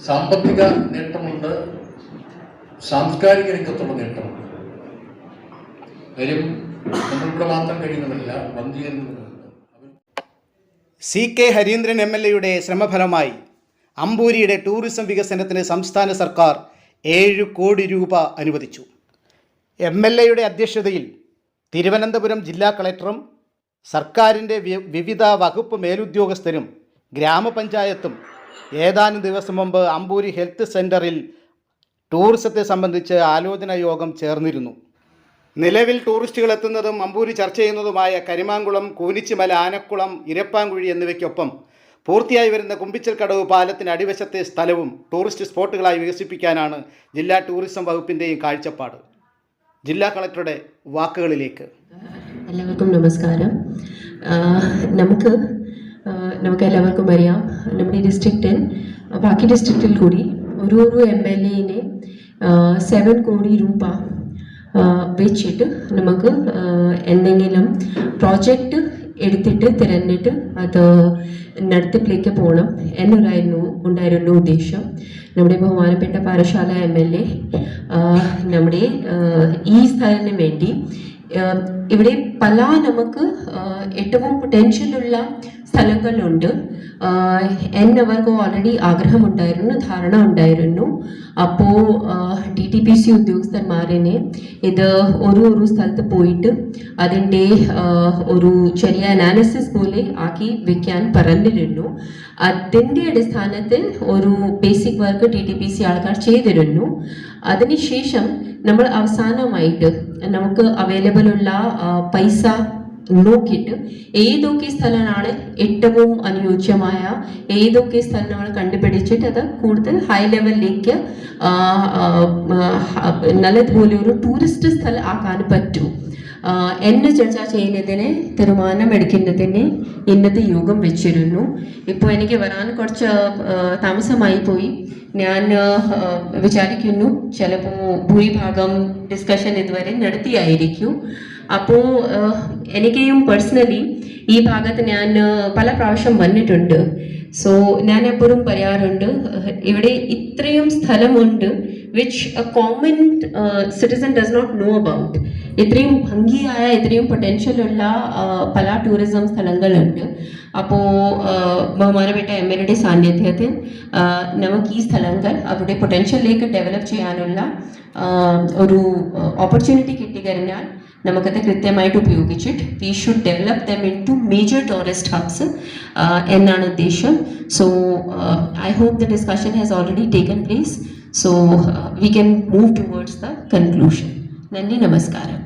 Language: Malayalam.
സാമ്പത്തിക നേട്ടമുണ്ട്, സാംസ്കാരിക രംഗത്തുള്ള നേട്ടമുണ്ട്. കാര്യം നമ്മളിവിടെ മാത്രം കഴിയുന്നതല്ല, വന്ധ്യരുന്നുണ്ട്. CK ഹരീന്ദ്രൻ MLA ശ്രമഫലമായി അമ്പൂരിയുടെ ടൂറിസം വികസനത്തിന് സംസ്ഥാന സർക്കാർ 7 കോടി രൂപ അനുവദിച്ചു. MLA അധ്യക്ഷതയിൽ തിരുവനന്തപുരം ജില്ലാ കളക്ടറും സർക്കാരിൻ്റെ വിവിധ വകുപ്പ് മേലുദ്യോഗസ്ഥരും ഗ്രാമപഞ്ചായത്തും ഏതാനും ദിവസം മുമ്പ് അമ്പൂരി ഹെൽത്ത് സെൻ്ററിൽ ടൂറിസത്തെ സംബന്ധിച്ച് ആലോചനാ യോഗം ചേർന്നിരുന്നു. നിലവിൽ ടൂറിസ്റ്റുകൾ എത്തുന്നതും അമ്പൂരി ചർച്ച ചെയ്യുന്നതുമായ കരിമാങ്കുളം, കൂനിച്ചിമല, ആനക്കുളം, ഇരപ്പാങ്കുഴി എന്നിവയ്ക്കൊപ്പം പൂർത്തിയായി വരുന്ന കുമ്പിച്ചൽക്കടവ് പാലത്തിന് അടിവശത്തെ സ്ഥലവും ടൂറിസ്റ്റ് സ്പോട്ടുകളായി വികസിപ്പിക്കാനാണ് ജില്ലാ ടൂറിസം വകുപ്പിൻ്റെയും കാഴ്ചപ്പാട്. ജില്ലാ കളക്ടറുടെ വാക്കുകളിലേക്ക്. എല്ലാവർക്കും നമസ്കാരം. നമുക്ക് എല്ലാവർക്കും അറിയാം, നമ്മുടെ ഡിസ്ട്രിക്റ്റിൽ ബാക്കി ഡിസ്ട്രിക്റ്റിൽ കൂടി ഒരു MLA 7 കോടി രൂപ വെച്ചിട്ട് നമുക്ക് എന്തെങ്കിലും പ്രോജക്റ്റ് എടുത്തിട്ട് തിരഞ്ഞിട്ട് അത് നടത്തിപ്പിലേക്ക് പോകണം ഉണ്ടായിരുന്നു ഉദ്ദേശം. നമ്മുടെ ബഹുമാനപ്പെട്ട പാറശാല MLA നമ്മുടെ ഈ സ്ഥലത്തിന് വേണ്ടി ഇവിടെ പല നമുക്ക് ഏറ്റവും പൊട്ടൻഷ്യലുള്ള സ്ഥലങ്ങളുണ്ട്. അവർക്ക് ഓൾറെഡി ആഗ്രഹമുണ്ടായിരുന്നു, ധാരണ ഉണ്ടായിരുന്നു. അപ്പോൾ DTPC ഉദ്യോഗസ്ഥന്മാരെ ഇത് ഒരു സ്ഥലത്ത് പോയിട്ട് അതിൻ്റെ ഒരു ചെറിയ അനാലിസിസ് പോലെ ആക്കി വെക്കാൻ പറഞ്ഞിരുന്നു. അതിൻ്റെ അടിസ്ഥാനത്തിൽ ഒരു ബേസിക് വർക്ക് DTPC ആൾക്കാർ ചെയ്തിരുന്നു. അതിനുശേഷം നമ്മൾ അവസാനമായിട്ട് നമുക്ക് അവൈലബിൾ ഉള്ള പൈസ നോക്കിയിട്ട് ഏതൊക്കെ സ്ഥലമാണ് ഏറ്റവും അനുയോജ്യമായ ഏതൊക്കെ സ്ഥലം നമ്മൾ കണ്ടുപിടിച്ചിട്ട് അത് കൂടുതൽ ഹൈ ലെവലിലേക്ക് നല്ലതുപോലെ ഒരു ടൂറിസ്റ്റ് സ്ഥലം ആക്കാൻ പറ്റും ചർച്ച ചെയ്യുന്നതിന് തീരുമാനമെടുക്കുന്നതിന് ഇന്നത്തെ യോഗം വെച്ചിരുന്നു. ഇപ്പോൾ എനിക്ക് വരാൻ കുറച്ച് താമസമായി പോയി. ഞാൻ വിചാരിക്കുന്നു ചിലപ്പോൾ ഭൂരിഭാഗം ഡിസ്കഷൻ ഇതുവരെ നടത്തിയായിരിക്കും. അപ്പോൾ എനിക്കും പേഴ്സണലി ഈ ഭാഗത്ത് ഞാൻ പല പ്രാവശ്യം വന്നിട്ടുണ്ട്. സോ ഞാൻ എപ്പോഴും പറയാറുണ്ട്, ഇവിടെ ഇത്രയും സ്ഥലമുണ്ട് which a common citizen does not know about. ഇത്രയും ഭംഗിയായ ഇത്രയും പൊട്ടൻഷ്യൽ ഉള്ള പല ടൂറിസം സ്ഥലങ്ങളുണ്ട്. അപ്പോൾ ബഹുമാനപ്പെട്ട MLA സാന്നിധ്യത്തിൽ നമുക്ക് ഈ സ്ഥലങ്ങൾ അവരുടെ പൊട്ടൻഷ്യലിലേക്ക് ഡെവലപ്പ് ചെയ്യാനുള്ള ഒരു ഓപ്പർച്യൂണിറ്റി കിട്ടിക്കഴിഞ്ഞാൽ നമുക്കത് കൃത്യമായിട്ട് ഉപയോഗിച്ചിട്ട് we should develop them into major tourist hubs എന്നാണ് ഉദ്ദേശം. So I hope the discussion has already taken place. So we can move towards the conclusion. Nandi namaskaram.